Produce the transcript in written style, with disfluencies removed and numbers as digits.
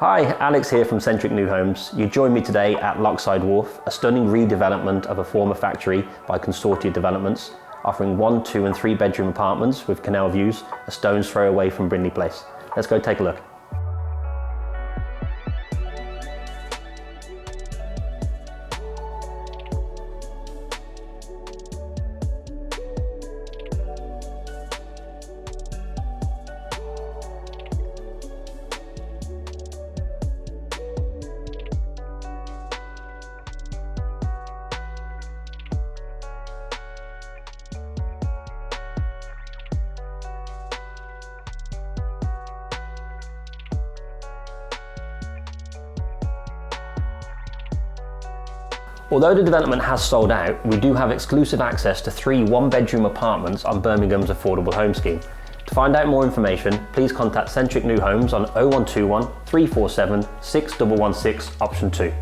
Hi, Alex here from Centric New Homes. You join me today at Lockside Wharf, a stunning redevelopment of a former factory by Consortia Developments, offering 1, 2 and 3 bedroom apartments with canal views, a stone's throw away from Brindley Place. Let's go take a look. Although the development has sold out, we do have exclusive access to 3 one-bedroom apartments on Birmingham's affordable home scheme. To find out more information, please contact Centric New Homes on 0121 347 6116 option 2.